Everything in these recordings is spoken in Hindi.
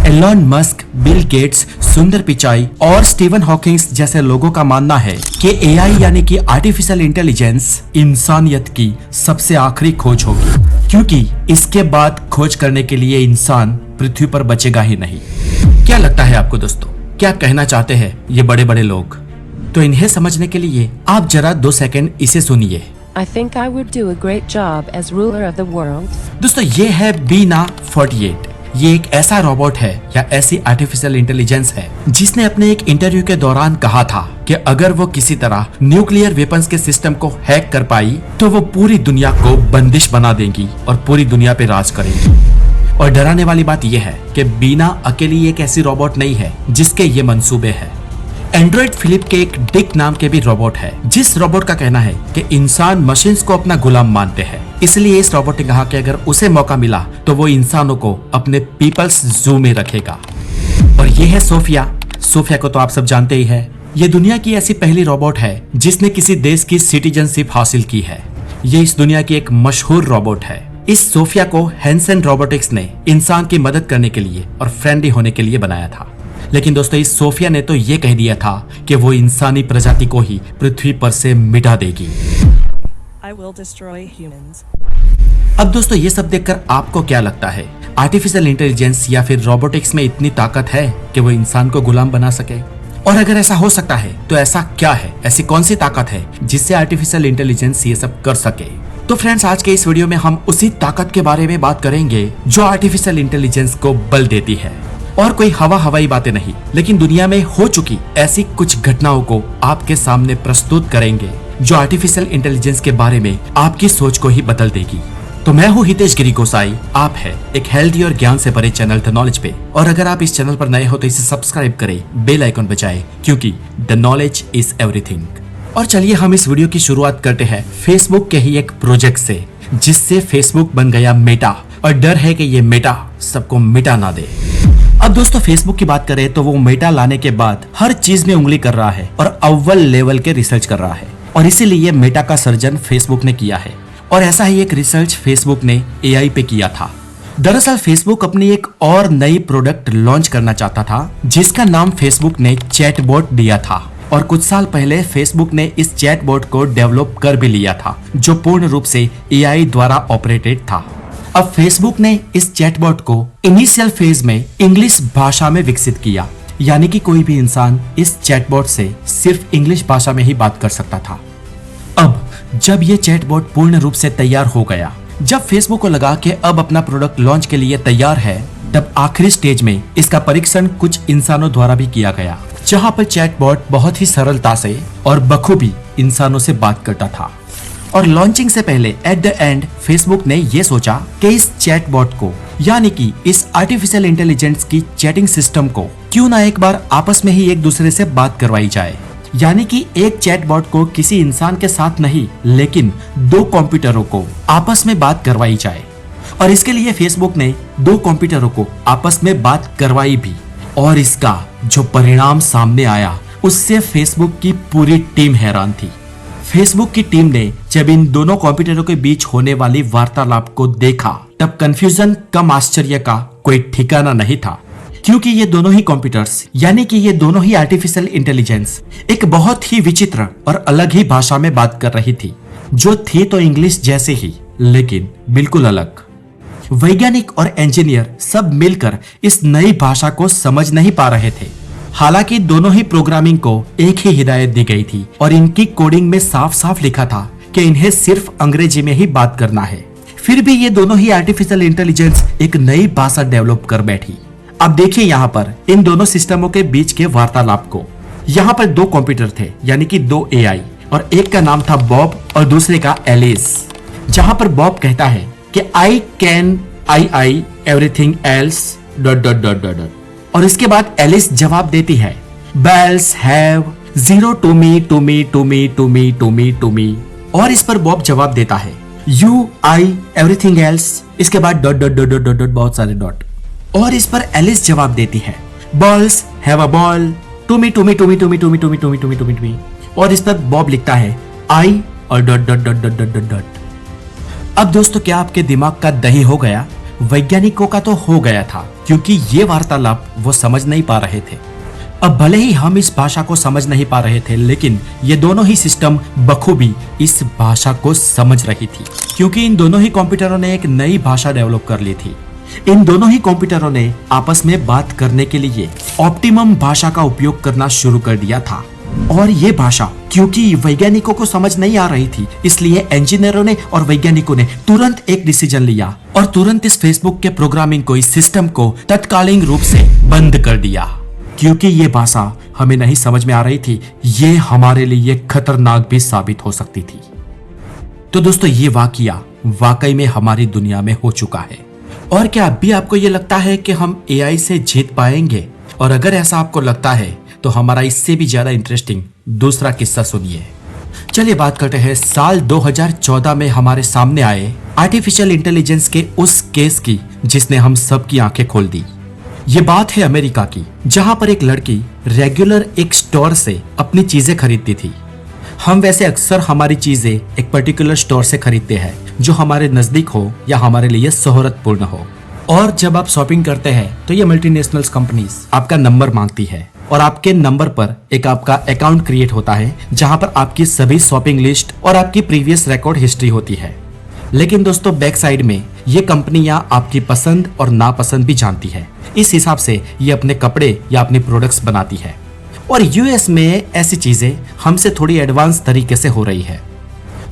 एलन मस्क, बिल गेट्स, सुंदर पिचाई और स्टीवन हॉकिंग जैसे लोगों का मानना है कि एआई यानी कि आर्टिफिशियल इंटेलिजेंस इंसानियत की सबसे आखिरी खोज होगी, क्योंकि इसके बाद खोज करने के लिए इंसान पृथ्वी पर बचेगा ही नहीं। क्या लगता है आपको दोस्तों, क्या कहना चाहते हैं ये बड़े बड़े लोग? तो इन्हें समझने के लिए आप जरा 2 सेकंड इसे सुनिए। I think I would do a great job as ruler of the world. दोस्तों ये है बीना 48। ये एक ऐसा रोबोट है या ऐसी आर्टिफिशियल इंटेलिजेंस है जिसने अपने एक इंटरव्यू के दौरान कहा था कि अगर वो किसी तरह न्यूक्लियर वेपन्स के सिस्टम को हैक कर पाई तो वो पूरी दुनिया को बंदिश बना देगी और पूरी दुनिया पे राज करेगी। और डराने वाली बात यह है कि बीना अकेली एक ऐसी रोबोट नहीं है जिसके ये मंसूबे हैं। एंड्रॉइड फिलिप के एक डिक नाम के भी रोबोट है, जिस रोबोट का कहना है कि इंसान मशीन्स को अपना गुलाम मानते हैं। इसलिए इस रोबोट ने कहा कि अगर उसे मौका मिला तो वो इंसानों को अपने पीपल्स जू में रखेगा। और ये है सोफिया। सोफिया को तो आप सब जानते ही है। ये दुनिया की ऐसी पहली रोबोट है जिसने किसी देश की सिटीजनशिप हासिल की है। ये इस दुनिया की एक मशहूर रोबोट है। इस सोफिया को हैंसन रोबोटिक्स ने इंसान की मदद करने के लिए और फ्रेंडली होने के लिए बनाया था। लेकिन दोस्तों इस सोफिया ने तो ये कह दिया था कि वो इंसानी प्रजाति को ही पृथ्वी पर से मिटा देगी। I will destroy humans. अब दोस्तों ये सब देखकर आपको क्या लगता है? आर्टिफिशियल इंटेलिजेंस या फिर रोबोटिक्स में इतनी ताकत है कि वो इंसान को गुलाम बना सके? और अगर ऐसा हो सकता है तो ऐसा क्या है, ऐसी कौन सी ताकत है जिससे आर्टिफिशियल इंटेलिजेंस ये सब कर सके? तो फ्रेंड्स आज के इस वीडियो में हम उसी ताकत के बारे में बात करेंगे जो आर्टिफिशियल इंटेलिजेंस को बल देती है। और कोई हवाई बातें नहीं, लेकिन दुनिया में हो चुकी ऐसी कुछ घटनाओं को आपके सामने प्रस्तुत करेंगे जो आर्टिफिशियल इंटेलिजेंस के बारे में आपकी सोच को ही बदल देगी। तो मैं हूँ हितेश गिरी गोसाई, आप है एक हेल्दी और ज्ञान से भरे चैनल द नॉलेज पे। और अगर आप इस चैनल पर नए हो तो इसे सब्सक्राइब करें, बेल आइकन बजाएं, क्योंकि द नॉलेज इज एवरीथिंग। और चलिए हम इस वीडियो की शुरुआत करते हैं फेसबुक के ही एक प्रोजेक्ट से, जिससे फेसबुक बन गया मेटा। और डर है कि ये मेटा सबको मिटा ना दे। अब दोस्तों फेसबुक की बात करें तो वो मेटा लाने के बाद हर चीज में उंगली कर रहा है और अव्वल लेवल के रिसर्च कर रहा है, और इसीलिए मेटा का सर्जन फेसबुक ने किया है। और ऐसा ही एक रिसर्च फेसबुक ने एआई पे किया था। दरअसल फेसबुक अपनी एक और नई प्रोडक्ट लॉन्च करना चाहता था जिसका नाम फेसबुक ने चैटबॉट दिया था। और कुछ साल पहले फेसबुक ने इस चैटबॉट को डेवलप कर भी लिया था जो पूर्ण रूप से एआई द्वारा ऑपरेटेड था। अब फेसबुक ने इस चैटबॉट को इनिशियल फेज में इंग्लिश भाषा में विकसित किया, यानी कि कोई भी इंसान इस चैटबॉट से सिर्फ इंग्लिश भाषा में ही बात कर सकता था। अब जब ये चैटबॉट पूर्ण रूप से तैयार हो गया, जब फेसबुक को लगा कि अब अपना प्रोडक्ट लॉन्च के लिए तैयार है, तब आखिरी स्टेज में इसका परीक्षण कुछ इंसानों द्वारा भी किया गया, जहां पर चैटबॉट बहुत ही सरलता से और बखूबी इंसानों से बात करता था। और लॉन्चिंग से पहले एट द एंड फेसबुक ने ये सोचा कि इस चैटबॉट को, यानी कि इस आर्टिफिशियल इंटेलिजेंस की चैटिंग सिस्टम को क्यों ना एक बार आपस में ही एक दूसरे से बात करवाई जाए। यानी कि एक चैटबॉट को किसी इंसान के साथ नहीं, लेकिन 2 कंप्यूटरों को आपस में बात करवाई जाए। और इसके लिए फेसबुक ने 2 कंप्यूटरों को आपस में बात करवाई भी। और इसका जो परिणाम सामने आया उससे फेसबुक की पूरी टीम हैरान थी। फेसबुक की टीम ने जब इन दोनों कंप्यूटरों के बीच होने वाली वार्तालाप को देखा, तब कंफ्यूजन कम आश्चर्य का कोई ठिकाना नहीं था, क्योंकि ये दोनों ही कंप्यूटर्स, यानी कि ये दोनों ही आर्टिफिशियल इंटेलिजेंस एक बहुत ही विचित्र और अलग ही भाषा में बात कर रही थी, जो थी तो इंग्लिश जैसे ही, लेकिन बिल्कुल अलग। वैज्ञानिक और इंजीनियर सब मिलकर इस नई भाषा को समझ नहीं पा रहे थे। हालांकि दोनों ही प्रोग्रामिंग को एक ही हिदायत दी गई थी और इनकी कोडिंग में साफ साफ लिखा था कि इन्हें सिर्फ अंग्रेजी में ही बात करना है। फिर भी ये दोनों ही आर्टिफिशियल इंटेलिजेंस एक नई भाषा डेवलप कर बैठी। अब देखिए यहाँ पर इन दोनों सिस्टमों के बीच के वार्तालाप को। यहाँ पर 2 कंप्यूटर थे, यानी कि 2 एआई, और एक का नाम था बॉब और दूसरे का एलिस। जहाँ पर बॉब कहता है कि I can I everything else ... और इसके बाद एलिस जवाब देती है bells have 0 to me to me to me to me to me to me. और इस पर बॉब जवाब देता है यू आई एवरीथिंग एल्स, इसके बाद ... बहुत सारे डॉट। और इस पर एलिस जवाब देती है balls have a ball to me to me to me to me to me to me to me to me to me to me. और इस पर बॉब लिखता है आई और ... अब दोस्तों क्या आपके दिमाग का दही हो गया? वैज्ञानिकों का तो हो गया था, क्योंकि ये वार्तालाप वो समझ नहीं पा रहे थे। अब भले ही हम इस भाषा को समझ नहीं पा रहे थे, लेकिन ये दोनों ही सिस्टम बखूबी इस भाषा को समझ रही थी, क्योंकि इन दोनों ही कंप्यूटरों ने एक नई भाषा डेवलप कर ली थी। इन दोनों ही कंप्यूटरों ने आपस में बात करने के लिए ऑप्टिमम भाषा का उपयोग करना शुरू कर दिया था। और ये भाषा क्योंकि वैज्ञानिकों को समझ नहीं आ रही थी, इसलिए इंजीनियरों ने और वैज्ञानिकों ने तुरंत एक डिसीजन लिया और तुरंत इस फेसबुक के प्रोग्रामिंग को, इस सिस्टम को तत्कालीन रूप से बंद कर दिया, क्योंकि ये भाषा हमें नहीं समझ में आ रही थी। ये हमारे लिए खतरनाक भी साबित हो सकती थी। तो दोस्तों, ये वाकया वाकई में हमारी दुनिया में हो चुका है। और क्या अब भी आपको ये लगता है कि हम एआई से जीत पाएंगे? और अगर ऐसा आपको लगता है तो हमारा इससे भी ज्यादा इंटरेस्टिंग दूसरा किस्सा सुनिए। चलिए बात करते हैं साल 2014 में हमारे सामने आए आर्टिफिशियल इंटेलिजेंस के उस केस की जिसने हम सबकी आंखें खोल दी। ये बात है अमेरिका की, जहां पर एक लड़की रेगुलर एक स्टोर से अपनी चीजें खरीदती थी। हम वैसे अक्सर हमारी चीजें एक पर्टिकुलर स्टोर से खरीदते हैं जो हमारे नजदीक हो या हमारे लिए शोहरतपूर्ण हो। और जब आप शॉपिंग करते हैं तो ये मल्टीनेशनल कंपनीज आपका नंबर मांगती है और आपके नंबर पर एक आपका अकाउंट क्रिएट होता है जहां पर आपकी सभी शॉपिंग लिस्ट और आपकी प्रीवियस रिकॉर्ड हिस्ट्री होती है। लेकिन दोस्तों, बैक साइड में ये कंपनियां आपकी पसंद और नापसंद भी जानती है। इस हिसाब से ये अपने कपड़े या अपनी प्रोडक्ट्स बनाती है। और यूएस में ऐसी चीजें हमसे थोड़ी एडवांस तरीके से हो रही है।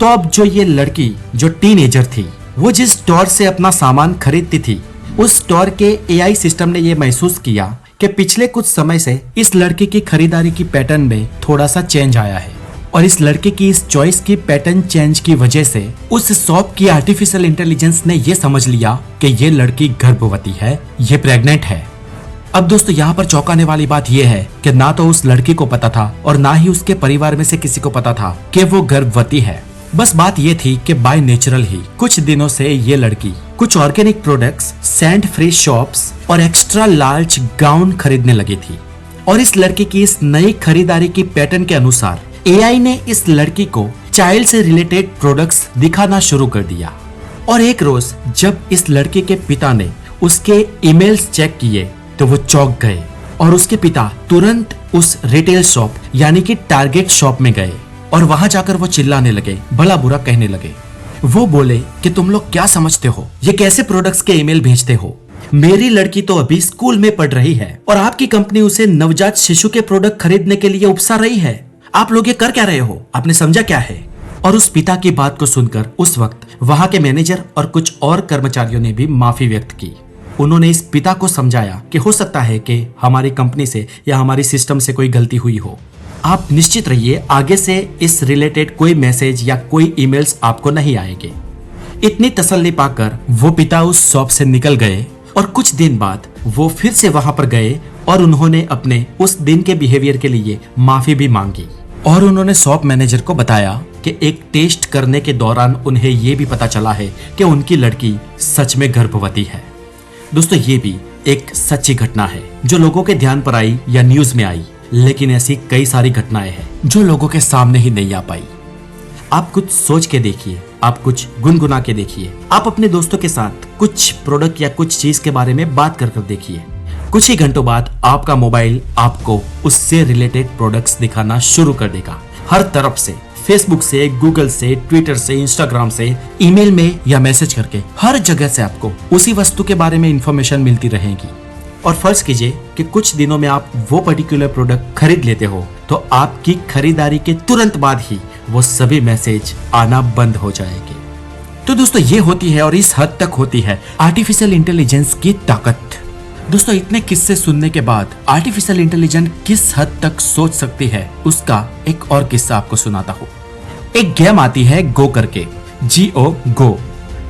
तो अब जो ये लड़की जो टीनेजर थी, वो जिस स्टोर से अपना सामान खरीदती थी, उस स्टोर के एआई सिस्टम ने ये महसूस किया कि पिछले कुछ समय से इस लड़की की खरीदारी की पैटर्न में थोड़ा सा चेंज आया है। और इस लड़के की इस चॉइस की पैटर्न चेंज की वजह से उस शॉप की आर्टिफिशियल इंटेलिजेंस ने ये समझ लिया कि ये लड़की गर्भवती है, ये प्रेग्नेंट है। अब दोस्तों, यहाँ पर चौंकाने वाली बात यह है कि ना तो उस लड़की को पता था और ना ही उसके परिवार में से किसी को पता था कि वो गर्भवती है। बस बात ये थी कि बाय नेचुरल ही कुछ दिनों से ये लड़की कुछ organic products, sand free shops और एक्स्ट्रा लार्ज गाउन खरीदने लगी थी। और इस लड़की की इस नई खरीदारी की पैटर्न के अनुसार एआई ने इस लड़की को चाइल्ड से रिलेटेड प्रोडक्ट्स दिखाना शुरू कर दिया। और एक रोज जब इस लड़के के पिता ने उसके ईमेल्स चेक किए तो वो चौंक गए और उसके पिता तुरंत उस रिटेल शॉप यानी कि टारगेट शॉप में गए और वहां जाकर वो चिल्लाने लगे, भला बुरा कहने लगे। वो बोले कि तुम लोग क्या समझते हो, ये कैसे प्रोडक्ट्स के ईमेल भेजते हो? मेरी लड़की तो अभी स्कूल में पढ़ रही है और आपकी कंपनी उसे नवजात शिशु के प्रोडक्ट खरीदने के लिए उकसा रही है। आप लोग ये कर क्या रहे हो? आपने समझा क्या है? और उस पिता की बात को सुनकर उस वक्त वहां के मैनेजर और कुछ और कर्मचारियों ने भी माफी व्यक्त की। उन्होंने इस पिता को समझाया कि हो सकता है कि हमारी कंपनी से या हमारी सिस्टम से कोई गलती हुई हो। आप निश्चित रहिए, आगे से इस रिलेटेड कोई मैसेज या कोई ईमेल्स आपको नहीं आएंगे। इतनी तसल्ली पाकर वो पिता उस शॉप से निकल गए और कुछ दिन बाद वो फिर से वहां पर गए और उन्होंने अपने उस दिन के बिहेवियर के लिए माफी भी मांगी। और उन्होंने शॉप मैनेजर को बताया कि एक टेस्ट करने के दौरान उन्हें ये भी पता चला है कि उनकी लड़की सच में गर्भवती है। दोस्तों, ये भी एक सच्ची घटना है जो लोगों के ध्यान पर आई या न्यूज में आई, लेकिन ऐसी कई सारी घटनाएं हैं जो लोगों के सामने ही नहीं आ पाई। आप कुछ सोच के देखिए, आप कुछ गुनगुना के देखिए, आप अपने दोस्तों के साथ कुछ प्रोडक्ट या कुछ चीज के बारे में बात कर देखिए। कुछ ही घंटों बाद आपका मोबाइल आपको उससे रिलेटेड प्रोडक्ट्स दिखाना शुरू कर देगा। हर तरफ से, फेसबुक से, गूगल से, ट्विटर से, इंस्टाग्राम से, ईमेल में या मैसेज करके हर जगह से आपको उसी वस्तु के बारे में इंफॉर्मेशन मिलती रहेगी। और फर्ज कीजिए कि कुछ दिनों में आप वो पर्टिकुलर प्रोडक्ट खरीद लेते हो तो आपकी खरीदारी के तुरंत बाद ही वो सभी मैसेज आना बंद हो जाएंगे। तो दोस्तों, ये होती है और इस हद तक होती है आर्टिफिशियल इंटेलिजेंस की ताकत। दोस्तों, इतने किस्से सुनने के बाद आर्टिफिशियल इंटेलिजेंस किस हद तक सोच सकती है, उसका एक और किस्सा आपको सुनाता हूँ। एक गेम आती है गो करके, GO गो,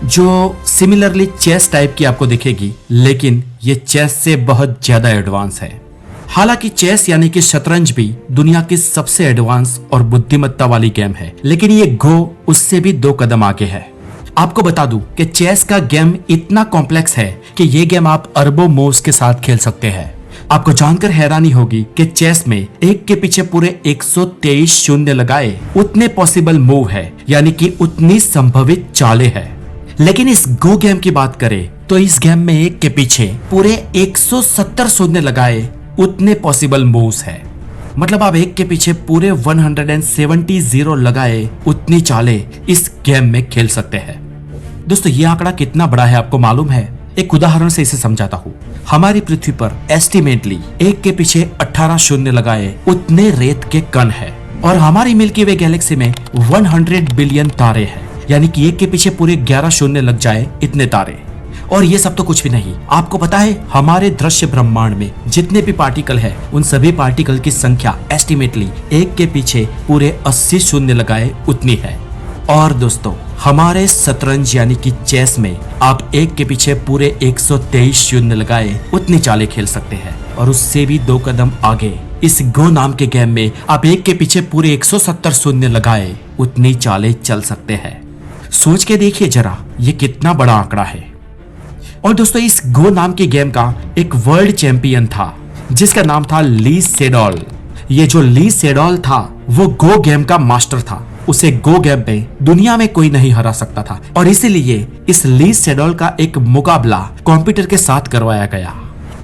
जो सिमिलरली चेस टाइप की आपको दिखेगी, लेकिन ये चेस से बहुत ज्यादा एडवांस है। हालांकि चेस यानी कि शतरंज भी दुनिया की सबसे एडवांस और बुद्धिमत्ता वाली गेम है, लेकिन ये गो उससे भी 2 कदम आगे है। आपको बता दूं कि चेस का गेम इतना कॉम्प्लेक्स है कि ये गेम आप अरबों मूव्स के साथ खेल सकते हैं। आपको जानकर हैरानी होगी कि चेस में एक के पीछे पूरे 123 शून्य लगाए उतने पॉसिबल मूव है, यानी कि उतनी संभवित चालें हैं। लेकिन इस गो गेम की बात करें तो इस गेम में एक के पीछे पूरे 170 शून्य लगाए उतने पॉसिबल मूव्स है। मतलब आप एक के पीछे पूरे 170 जीरो लगाए उतनी चालें इस गेम में खेल सकते हैं। दोस्तों ये आंकड़ा कितना बड़ा है आपको मालूम है? एक उदाहरण से इसे समझाता हूँ। हमारी पृथ्वी पर एस्टिमेटली एक के पीछे 18 शून्य लगाए उतने रेत के कण है और हमारी मिल्की वे गैलेक्सी में 100 बिलियन तारे हैं, यानी कि एक के पीछे पूरे 11 शून्य लग जाए इतने तारे। और ये सब तो कुछ भी नहीं, आपको पता है हमारे दृश्य ब्रह्मांड में जितने भी पार्टिकल है उन सभी पार्टिकल की संख्या एस्टिमेटली एक के पीछे पूरे 80 शून्य लगाए उतनी है। और दोस्तों हमारे शतरंज यानी कि चेस में आप एक के पीछे पूरे 123 शून्य लगाए उतनी चालें खेल सकते हैं और उससे भी 2 कदम आगे इस गो नाम के गेम में आप एक के पीछे पूरे 170 शून्य लगाए उतनी चालें चल सकते हैं। सोच के देखिए जरा ये कितना बड़ा आंकड़ा है। और दोस्तों इस गो नाम के गेम का एक वर्ल्ड चैंपियन था जिसका नाम था ली सेडोल। ये जो ली सेडोल था वो गो गेम का मास्टर था। उसे गो गेम में दुनिया में कोई नहीं हरा सकता था और इसीलिए इस ली सेडोल का एक मुकाबला कंप्यूटर के साथ करवाया गया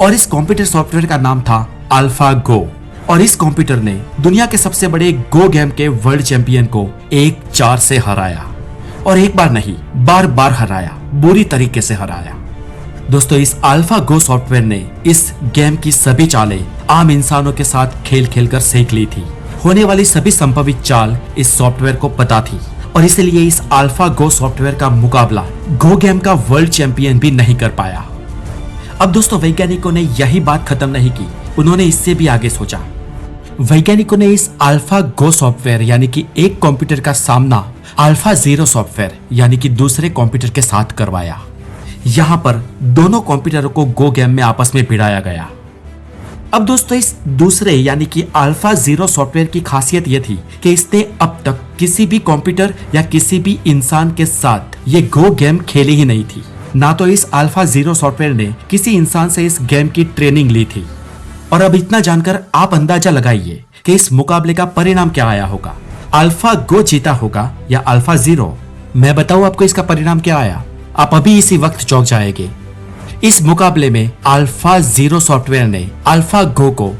और इस कंप्यूटर सॉफ्टवेयर का नाम था अल्फा गो। और इस कंप्यूटर ने दुनिया के सबसे बड़े गो गेम के वर्ल्ड चैंपियन को 1-4 से हराया और एक बार नहीं बार बार हराया, बुरी तरीके से हराया। दोस्तों इस अल्फा गो सॉफ्टवेयर ने इस गेम की सभी चालें आम इंसानों के साथ खेल खेल कर सीख ली थी। होने वाली सभी संभावित चाल इस सॉफ्टवेयर को पता थी और इसलिए इस अल्फा गो सॉफ्टवेयर का मुकाबला गो गेम का वर्ल्ड चैंपियन भी नहीं कर पाया। अब दोस्तों वैज्ञानिकों ने यही बात खत्म नहीं की, उन्होंने इससे भी आगे सोचा। वैज्ञानिकों ने इस अल्फा गो सॉफ्टवेयर यानी कि एक कंप्यूटर का सामना अल्फा जीरो सॉफ्टवेयर यानी कि दूसरे कंप्यूटर के साथ करवाया। यहाँ पर दोनों कंप्यूटरों को गो गेम में आपस में भिड़ाया गया। अब दोस्तों इस दूसरे यानी कि अल्फा जीरो सॉफ्टवेयर की खासियत यह थी कि इसने अब तक किसी भी कंप्यूटर या किसी भी इंसान के साथ ये गो गेम खेली ही नहीं थी। ना तो इस अल्फा जीरो सॉफ्टवेयर ने किसी इंसान से इस गेम की ट्रेनिंग ली थी। और अब इतना जानकर आप अंदाजा लगाइए कि इस मुकाबले का परिणाम क्या आया होगा। अल्फा गो जीता होगा या अल्फा जीरो? मैं बताऊं आपको इसका परिणाम क्या आया, आप अभी इसी वक्त चौंक जाएंगे। इस मुकाबले में अल्फा जीरो सॉफ्टवेयर ने अल्फा गो को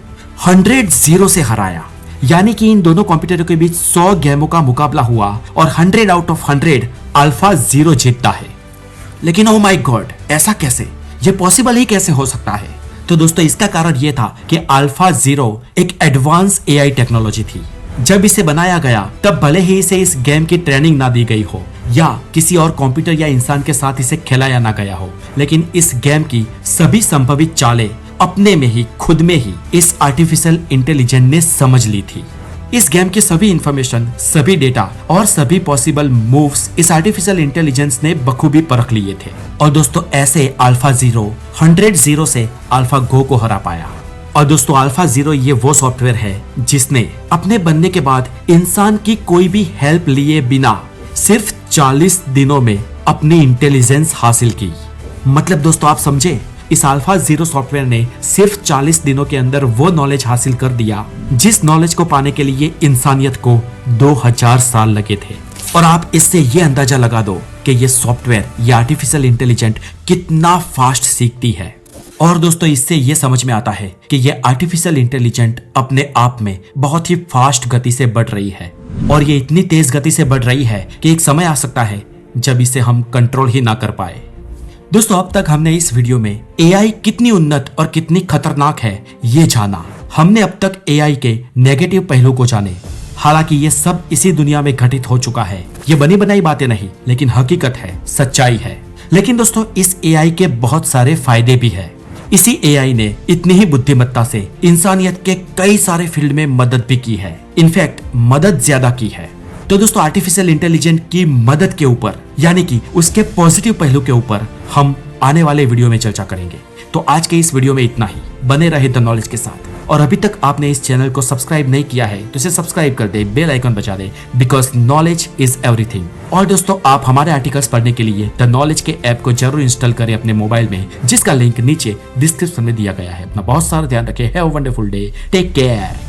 100 से हराया, यानी कि इन दोनों कंप्यूटरों के बीच 100 गेमों का मुकाबला हुआ और 100 आउट ऑफ 100 अल्फा जीरो जीतता है। लेकिन ओ माय गॉड, ऐसा कैसे? ये पॉसिबल ही कैसे हो सकता है? तो दोस्तों इसका कारण यह था कि अल्फा जीरो एक एडवांस एआई टेक्नोलॉजी थी। जब इसे बनाया गया तब भले ही इसे इस गेम की ट्रेनिंग ना दी गई हो या किसी और कंप्यूटर या इंसान के साथ इसे खिलाया ना गया हो, लेकिन इस गेम की सभी संभावित चालें अपने में ही खुद में ही इस आर्टिफिशियल इंटेलिजेंस ने समझ ली थी। इस गेम की सभी इंफॉर्मेशन, सभी डेटा और सभी पॉसिबल मूव्स इस आर्टिफिशियल इंटेलिजेंस ने बखूबी परख लिए थे। और दोस्तों ऐसे अल्फा जीरो 100 से अल्फा गो को हरा पाया। और दोस्तों अल्फा जीरो ये वो सॉफ्टवेयर है जिसने अपने बनने के बाद इंसान की कोई भी हेल्प लिए बिना सिर्फ 40 दिनों में अपनी इंटेलिजेंस हासिल की। मतलब दोस्तों आप समझे, इस अल्फा जीरो सॉफ्टवेयर ने सिर्फ 40 दिनों के अंदर वो नॉलेज हासिल कर दिया जिस नॉलेज को पाने के लिए इंसानियत को 2000 साल लगे थे। और आप इससे ये अंदाजा लगा दो कि ये सॉफ्टवेयर, ये आर्टिफिशियल इंटेलिजेंट कितना फास्ट सीखती है। और दोस्तों इससे ये समझ में आता है कि ये आर्टिफिशियल इंटेलिजेंट अपने आप में बहुत ही फास्ट गति से बढ़ रही है और ये इतनी तेज गति से बढ़ रही है कि एक समय आ सकता है जब इसे हम कंट्रोल ही ना कर पाए। दोस्तों अब तक हमने इस वीडियो में एआई कितनी उन्नत और कितनी खतरनाक है ये जाना। हमने अब तक एआई के नेगेटिव पहलू को जाने। हालांकि ये सब इसी दुनिया में घटित हो चुका है, ये बनी बनाई बातें नहीं लेकिन हकीकत है, सच्चाई है। लेकिन दोस्तों इस एआई के बहुत सारे फायदे भी है। इसी एआई ने इतनी ही बुद्धिमत्ता से इंसानियत के कई सारे फील्ड में मदद भी की है, इनफैक्ट मदद ज्यादा की है। तो दोस्तों आर्टिफिशियल इंटेलिजेंस की मदद के ऊपर यानी कि उसके पॉजिटिव पहलू के ऊपर हम आने वाले वीडियो में चर्चा करेंगे। तो आज के इस वीडियो में इतना ही। बने रहे द नॉलेज के साथ। और अभी तक आपने इस चैनल को सब्सक्राइब नहीं किया है तो इसे सब्सक्राइब कर दे, बेल आइकन बजा दे, बिकॉज नॉलेज इज एवरीथिंग। और दोस्तों आप हमारे आर्टिकल्स पढ़ने के लिए द नॉलेज के ऐप को जरूर इंस्टॉल करें अपने मोबाइल में, जिसका लिंक नीचे डिस्क्रिप्शन में दिया गया है। अपना बहुत सारा ध्यान रखें। Have a wonderful day, take care.